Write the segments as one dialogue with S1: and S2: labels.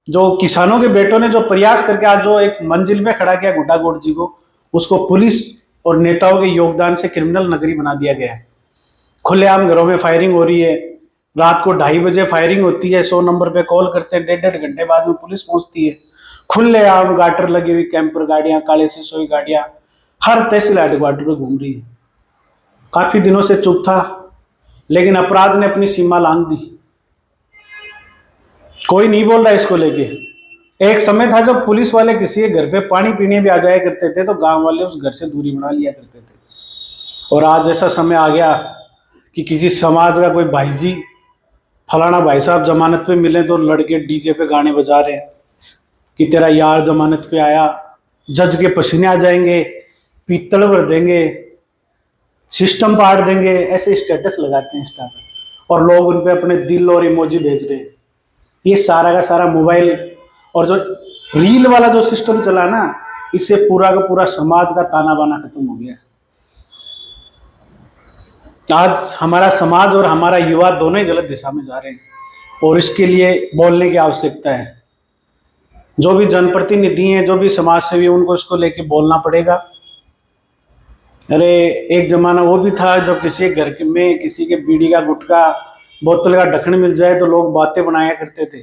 S1: जो किसानों के बेटों ने जो प्रयास करके आज जो एक मंजिल पे खड़ा किया गुड्डा गोड जी को, उसको पुलिस और नेताओं के योगदान से क्रिमिनल नगरी बना दिया गया है। खुलेआम घरों में फायरिंग हो रही है। रात को 2:30 बजे फायरिंग होती है, 100 नंबर पे कॉल करते हैं, 1.5 घंटे बाद में पुलिस पहुंचती है। खुलेआम गाटर लगी हुई, कैंपर गाड़ियां, काले शीशों की गाड़ियां हर तहसील हेडक्वार्टर पे घूम रही है। काफी दिनों से चुप था, लेकिन अपराध ने अपनी सीमा लांघ दी। कोई नहीं बोल रहा इसको लेके। एक समय था जब पुलिस वाले किसी के घर पे पानी पीने भी आ जाया करते थे तो गांव वाले उस घर से दूरी बना लिया करते थे। और आज ऐसा समय आ गया कि किसी समाज का कोई भाई जी, फलाना भाई साहब जमानत पे मिले तो लड़के डीजे पे गाने बजा रहे हैं कि तेरा यार जमानत पे आया, जज के पसीने आ जाएंगे, पीतल भर देंगे, सिस्टम पाट देंगे, ऐसे स्टेटस लगाते हैं इंस्टा पे और लोग उन पे अपने दिल और इमोजी भेज रहे हैं। ये सारा का सारा मोबाइल और जो रील वाला जो सिस्टम चला ना, इससे पूरा का पूरा समाज का ताना बाना खत्म हो गया। आज हमारा समाज और हमारा युवा दोनों ही गलत दिशा में जा रहे हैं और इसके लिए बोलने की आवश्यकता है। जो भी जनप्रतिनिधि हैं, जो भी समाज सेवी, उनको इसको लेके बोलना पड़ेगा। अरे एक जमाना वो भी था जब किसी के घर में किसी के बीड़ी का, गुटखा, बोतल का ढक्कन मिल जाए तो लोग बातें बनाया करते थे।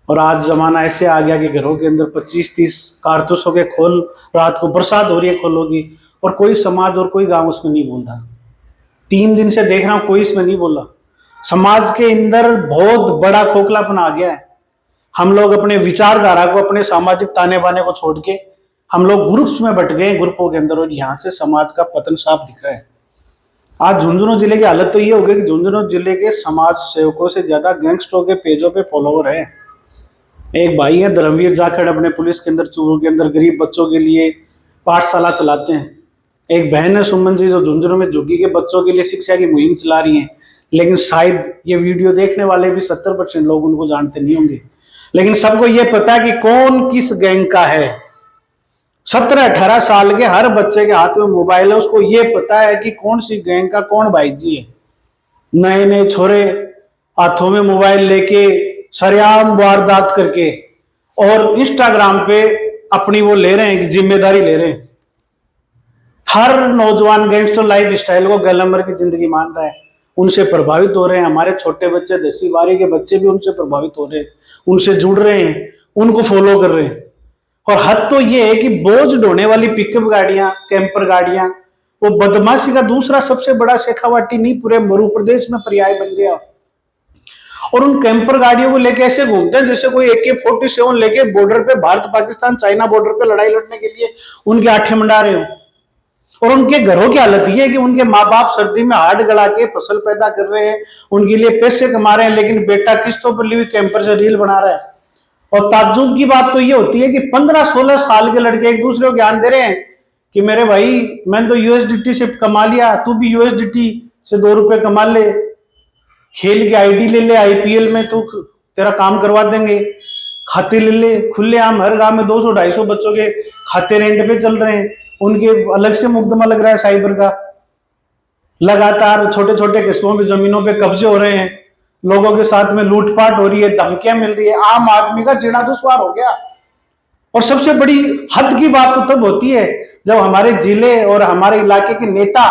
S1: और आज जमाना ऐसे आ गया कि घरों के अंदर 25-30 कारतूसों के खोल, रात को बरसात हो रही है खोलोगी, और कोई समाज और कोई गांव उसमें नहीं बोल रहा। 3 दिन से देख रहा हूं कोई इसमें नहीं बोला। समाज के अंदर बहुत बड़ा खोखलापन आ गया है। हम लोग अपने विचारधारा को, अपने सामाजिक ताने बाने को छोड़ के हम लोग ग्रुप्स में बट गए, ग्रुपों के अंदर, और यहाँ से समाज का पतन साफ दिख रहा है। आज झुंझुनू जिले की हालत तो ये हो गई कि झुंझुनू जिले के समाज सेवकों से ज्यादा गैंगस्टरों के पेजों पे फॉलोवर है। एक भाई है धर्मवीर जाखड़, अपने पुलिस के अंदर, चूरू के अंदर गरीब बच्चों के लिए पाठशाला चलाते हैं। एक बहन है सुमन जी, जो झुंझुनू में झुग्गी के बच्चों के लिए शिक्षा की मुहिम चला रही हैं। लेकिन शायद ये वीडियो देखने वाले भी 70% लोग उनको जानते नहीं होंगे, लेकिन सबको ये पता है कि कौन किस गैंग का है। 17-18 साल के हर बच्चे के हाथ में मोबाइल है, उसको ये पता है कि कौन सी गैंग का कौन भाई जी है। नए नए छोरे हाथों में मोबाइल लेके सरेआम वारदात करके और इंस्टाग्राम पे अपनी वो ले रहे हैं कि जिम्मेदारी ले रहे हैं। हर नौजवान गैंगस्टर लाइफ स्टाइल को गलमर की जिंदगी मान रहा है, उनसे प्रभावित हो रहे हैं। हमारे छोटे बच्चे, 10वीं-12वीं के बच्चे भी उनसे प्रभावित हो रहे हैं, उनसे जुड़ रहे हैं, उनको फॉलो कर रहे हैं। और हद तो ये है कि बोझ ढोने वाली पिकअप गाड़ियां, कैंपर गाड़ियां, वो बदमाशी का दूसरा सबसे बड़ा शेखावाटी नहीं, पूरे मरु प्रदेश में पर्याय बन गया। और उन कैंपर गाड़ियों को लेके ऐसे घूमते हैं जैसे कोई AK-47 लेके बॉर्डर पे, भारत पाकिस्तान चाइना बॉर्डर पे लड़ाई लड़ने के लिए उनके आठे मंडा रहे हो। और उनके घरों की हालत यह है कि उनके माँ बाप सर्दी में हाड़ गला के फसल पैदा कर रहे हैं, उनके लिए पैसे कमा रहे हैं, लेकिन बेटा किस्तों पर ली हुई कैंपर से रील बना रहा है। और ताज्जुब की बात तो ये होती है कि 15-16 साल के लड़के एक दूसरे को ज्ञान दे रहे हैं कि मेरे भाई, मैंने तो USDT से कमा लिया, तू भी USDT से 2 रुपए कमा ले, खेल की आईडी ले ले, IPL में तू, तेरा काम करवा देंगे, खाते ले ले। खुलेआम हर गांव में 200-250 बच्चों के खाते रेंट पे चल रहे हैं, उनके अलग से मुकदमा लग रहा है साइबर का। लगातार छोटे छोटे किस्मों में जमीनों पे कब्जे हो रहे हैं, लोगों के साथ में लूटपाट हो रही है, धमकियां मिल रही है, आम आदमी का जीना दुश्वार हो गया। और सबसे बड़ी हद की बात तो तब होती है जब हमारे जिले और हमारे इलाके के नेता,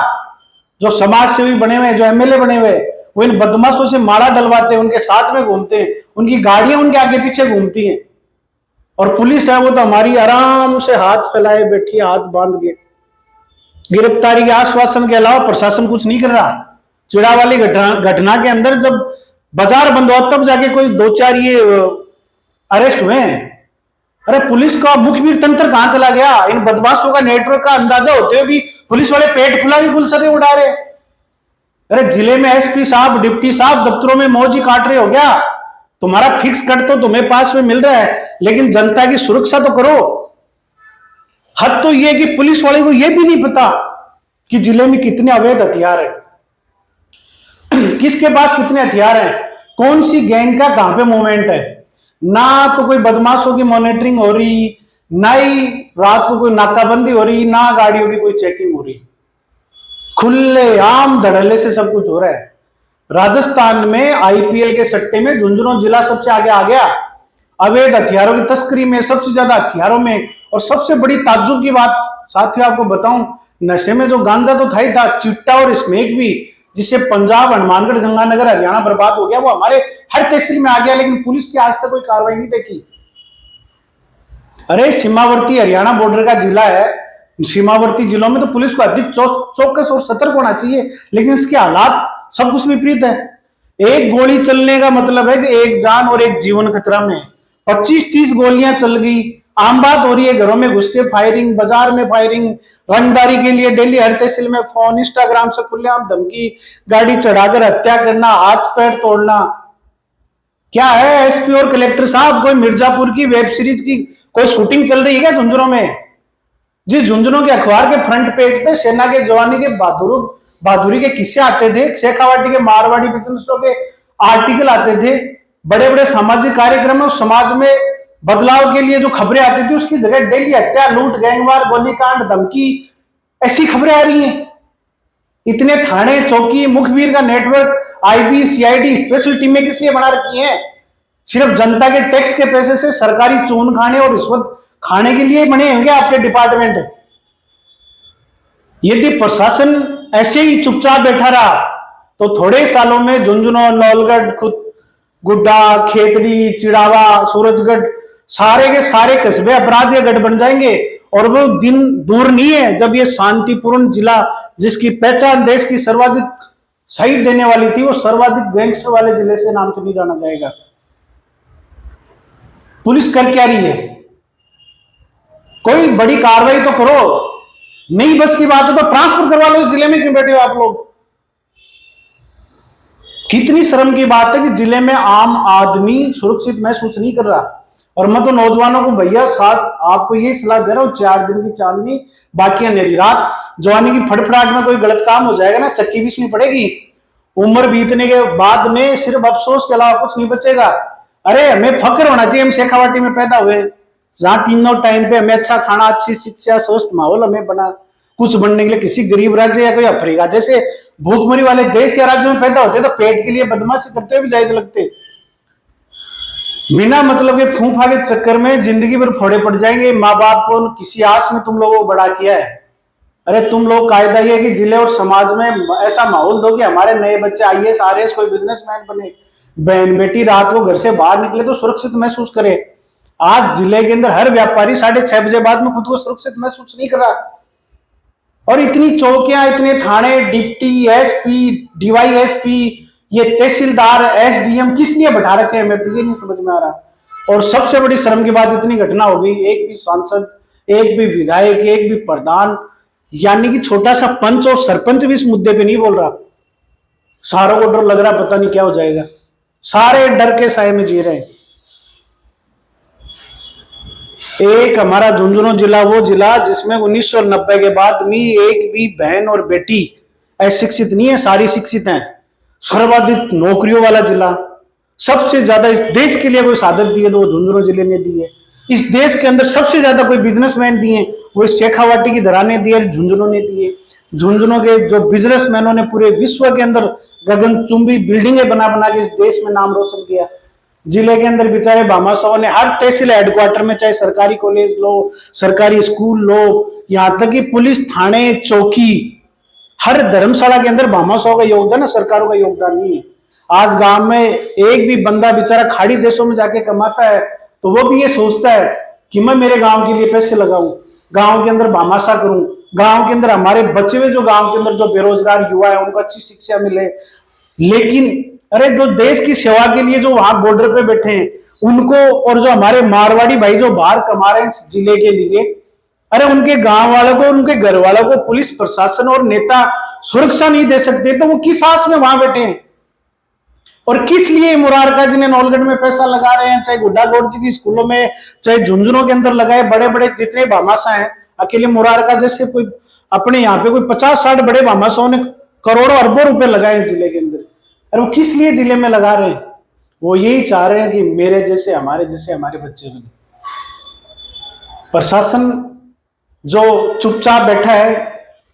S1: जो समाज सेवी बने हुए हैं, जो MLA बने हुए हैं, वो इन बदमाशों से माला डलवाते हैं, उनके साथ में घूमते हैं, उनकी गाड़ियां उनके आगे पीछे घूमती हैं। और पुलिस है वो तो हमारी आराम से हाथ फैलाए बैठी है, हाथ बांध के। गिरफ्तारी के आश्वासन के अलावा प्रशासन कुछ नहीं कर रहा। चिड़ा वाली घटना के अंदर जब बाजार बंद हुआ तब जाके कोई 2-4 ये अरेस्ट हुए हैं। अरे पुलिस का मुखबिर तंत्र कहां चला गया? इन बदमाशों का नेटवर्क का अंदाजा होते हुए भी पुलिस वाले पेट खुला के गुलसरे उड़ा रहे। अरे जिले में SP साहब, डिप्टी साहब दफ्तरों में मौज ही काट रहे हो गया? तुम्हारा फिक्स कट तो तुम्हें पास में मिल रहा है, लेकिन जनता की सुरक्षा तो करो। हद तो यह कि पुलिस वाले को यह भी नहीं पता कि जिले में कितने अवैध हथियार हैं, किसके पास कितने हथियार हैं, कौन सी गैंग का कहां पे मूवमेंट है। ना तो कोई बदमाशों की मॉनिटरिंग हो रही, ना ही रात को कोई नाकाबंदी हो रही, ना गाड़ियों की कोई चेकिंग हो रही। खुले आम धड़ल्ले से सब कुछ हो रहा है। राजस्थान में IPL के सट्टे में झुंझुनू जिला सबसे आगे आ गया। अवैध हथियारों की तस्करी में, सबसे ज्यादा हथियारों में। और सबसे बड़ी ताज्जुब की बात साथियों आपको बताऊं, नशे में जो गांजा तो था ही था, चिट्टा और स्मैक भी, जिससे पंजाब, हनुमानगढ़, गंगानगर, हरियाणा बर्बाद हो गया, वो हमारे हर तहसील में आ गया, लेकिन पुलिस की आज तक कोई कार्रवाई नहीं देखी। अरे सीमावर्ती हरियाणा बॉर्डर का जिला है, सीमावर्ती जिलों में तो पुलिस को अधिक चौकस और सतर्क होना चाहिए, लेकिन इसके हालात सब कुछ विपरीत है। एक गोली चलने का मतलब है कि एक जान और एक जीवन खतरा में। 25-30 गोलियां चल गई, आम बात हो रही है, घरों में घुस के फायरिंग, बाजार में फायरिंग, रंगदारी के लिए डेली हर तहसील में फोन, इंस्टाग्राम से खुलेआम धमकी, गाड़ी चढ़ाकर हत्या करना, हाथ पैर तोड़ना। क्या है एसपी और कलेक्टर साहब, कोई मिर्जापुर की वेब सीरीज की कोई शूटिंग चल रही है क्या झुंझुनों में? जिस झुंझुनों के अखबार के फ्रंट पेज पे सेना के जवानी के बहादुरी के किस्से आते थे, शेखावाटी के मारवाड़ी बिजनेसों के आर्टिकल आते थे, बड़े बड़े सामाजिक कार्यक्रम और समाज में बदलाव के लिए जो खबरें आती थी, उसकी जगह डेली हत्या, लूट, गैंगवार, गोलीकांड, धमकी, ऐसी खबरें आ रही हैं। इतने थाने, चौकी, मुखबिर का नेटवर्क, आईबी, सीआईडी, स्पेशल टीमें किस लिए बना रखी हैं? सिर्फ जनता के टैक्स के पैसे से सरकारी चून खाने और रिश्वत खाने के लिए बने होंगे आपके डिपार्टमेंट। यदि प्रशासन ऐसे ही चुपचाप बैठा रहा तो थोड़े सालों में झुंझुनू, नौलगढ़, गुड्डा, खेतड़ी, चिड़ावा, सूरजगढ़, सारे के सारे कस्बे अपराध के गढ़ बन जाएंगे। और वो दिन दूर नहीं है जब ये शांतिपूर्ण जिला, जिसकी पहचान देश की सर्वाधिक शहीद देने वाली थी, वो सर्वाधिक गैंगस्टर वाले जिले से नाम से नहीं जाना जाएगा। पुलिस कर क्या रही है? कोई बड़ी कार्रवाई तो करो। नहीं बस की बात है तो ट्रांसफर करवा लो, इस जिले में क्यों बैठे हो आप लोग? कितनी शर्म की बात है कि जिले में आम आदमी सुरक्षित महसूस नहीं कर रहा। और मैं तो नौजवानों को भैया साथ आपको ये सलाह दे रहा हूं, 4 दिन की चांदनी, बाकी अंधेरी रात। जवानी की फटफड़ाहट में कोई गलत काम हो जाएगा ना, चक्की बीसनी पड़ेगी। उम्र बीतने के बाद में सिर्फ अफसोस के अलावा कुछ नहीं बचेगा। अरे हमें फक्र होना चाहिए, हम शेखावाटी में पैदा हुए, जहां तीनों टाइम पे हमें अच्छा खाना, अच्छी शिक्षा, स्वस्थ माहौल हमें बना। कुछ बनने के लिए किसी गरीब राज्य या कोई अफ्रीका जैसे भूखमरी वाले देश या राज्यों में पैदा होते तो पेट के लिए बदमाशी करते हुए भी जायज लगते। बिना मतलब के फूफा के चक्कर में जिंदगी भर फोड़े पड़ जाएंगे। माँ बाप को किसी आस में तुम लोगों को बड़ा किया है। अरे तुम लोग कायदा ये कि जिले और समाज में ऐसा माहौल दो कि हमारे नए बच्चे आईएएस, आरएएस, कोई बिजनेसमैन बने, बहन बेटी रात को घर से बाहर निकले तो सुरक्षित महसूस करे। आज जिले के अंदर हर व्यापारी 6:30 बजे बाद में खुद को सुरक्षित महसूस नहीं कर रहा। और इतनी चौकियां, इतने थाने, डिप्टी एसपी, डीवाईएसपी, ये तहसीलदार, एसडीएम किस लिए बैठा रखे हैं, मेरे तो ये नहीं समझ में आ रहा। और सबसे बड़ी शर्म की बात, इतनी घटना हो गई, एक भी सांसद, एक भी विधायक, एक भी प्रधान, यानी कि छोटा सा पंच और सरपंच भी इस मुद्दे पे नहीं बोल रहा। सारों को डर लग रहा पता नहीं क्या हो जाएगा, सारे डर के साए में जी रहे हैं। एक हमारा झुंझुनू जिला वो जिला जिसमें 1990 के बाद में एक भी बहन और बेटी अशिक्षित नहीं है, सारी शिक्षित हैं। सर्वाधिक नौकरियों वाला जिला, सबसे ज्यादा इस देश के लिए कोई साधन दिए तो वो झुंझुनू जिले ने दी है। इस देश के अंदर सबसे ज्यादा कोई बिजनेसमैन दिए वो शेखावाटी की धराने दिए, झुंझुनू ने दिए। झुंझुनू के जो बिजनेसमैनों ने पूरे विश्व के अंदर गगनचुंबी बिल्डिंगें बना बना के इस देश में नाम रोशन किया। जिले के अंदर बेचारे भामाशाहों ने हर तहसील हेडक्वार्टर में, चाहे सरकारी कॉलेज लो, सरकारी स्कूल लो, यहाँ तक कि पुलिस थाने, चौकी, हर धर्मशाला के अंदर भामाशाहों का योगदान है, सरकारों का योगदान नहीं है। आज गांव में एक भी बंदा बेचारा खाड़ी देशों में जाके कमाता है तो वो भी ये सोचता है कि मैं मेरे गांव के लिए पैसे लगाऊं, गांव के अंदर भामाशाह करूं, गांव के अंदर हमारे बचे हुए जो गांव के अंदर जो बेरोजगार युवा है उनको अच्छी शिक्षा मिले। लेकिन अरे जो देश की सेवा के लिए जो वहां बॉर्डर पे बैठे हैं उनको, और जो हमारे मारवाड़ी भाई जो बाहर कमा रहे हैं इस जिले के लिए, अरे उनके गांव वालों को, उनके घर वालों को पुलिस प्रशासन और नेता सुरक्षा नहीं दे सकते तो वो किस आस में वहां बैठे हैं? और किस लिए मुरारका जी ने नौलगढ़ में पैसा लगा रहे हैं, चाहे गुड्डा गौड़ जी की स्कूलों में, चाहे झुंझुनू के अंदर लगाए, बड़े बड़े जितने भामाशाह हैं, अकेले मुरारका जैसे कोई अपने यहाँ पे कोई 50-60 बड़े भामाशाहों ने करोड़ों अरबों रुपए लगाए जिले के अंदर। अरे वो किस लिए जिले में लगा रहे हैं? वो यही चाह रहे हैं कि मेरे जैसे हमारे बच्चे बने। प्रशासन जो चुपचाप बैठा है,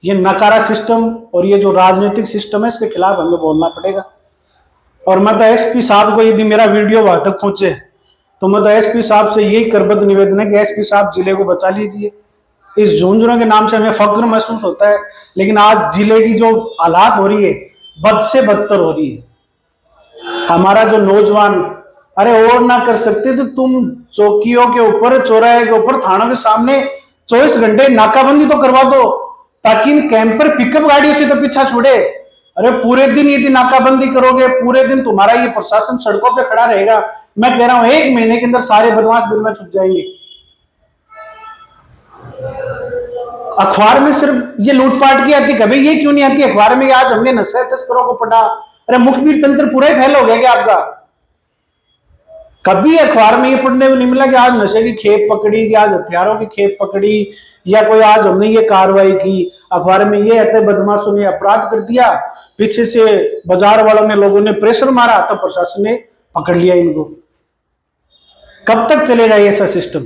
S1: ये नकारा सिस्टम और ये जो राजनीतिक सिस्टम है, इसके खिलाफ हमें बोलना पड़ेगा। और मैं तो एसपी साहब को, यदि मेरा वीडियो वहां तक पहुंचे तो मैं तो एसपी साहब से यही करबद्ध निवेदन है कि एसपी साहब जिले को बचा लीजिए। इस झुंझुनू के नाम से हमें फक्र महसूस होता है, लेकिन आज जिले की जो हालात हो रही है बद से बदतर हो रही है। हमारा जो नौजवान, अरे और ना कर सकते तो तुम चौकियों के ऊपर, चौराहे के ऊपर, थानों के सामने 24 घंटे नाकाबंदी तो करवा दो, ताकि इन कैंपर पिकअप गाड़ियों से तो पीछा छूटे। अरे पूरे दिन यदि नाकाबंदी करोगे, पूरे दिन तुम्हारा ये प्रशासन सड़कों पे खड़ा रहेगा, मैं कह रहा हूं 1 महीने के अंदर सारे बदमाश बिल में छुप जाएंगे। अखबार में सिर्फ ये लूटपाट की आती, कभी ये क्यों नहीं आती अखबार में आज हमने नशा तस्करों को पटा? अरे मुखबिर तंत्र पूरा ही फैल हो गया क्या आपका? कभी अखबार में ये पढ़ने को नहीं मिला कि आज नशे की खेप पकड़ी, कि आज हथियारों की खेप पकड़ी, या कोई आज हमने ये कार्रवाई की। अखबार में ये है बदमाशों ने अपराध कर दिया, पीछे से बाजार वालों ने, लोगों ने प्रेशर मारा, तब प्रशासन ने पकड़ लिया इनको। कब तक चलेगा ये ऐसा सिस्टम?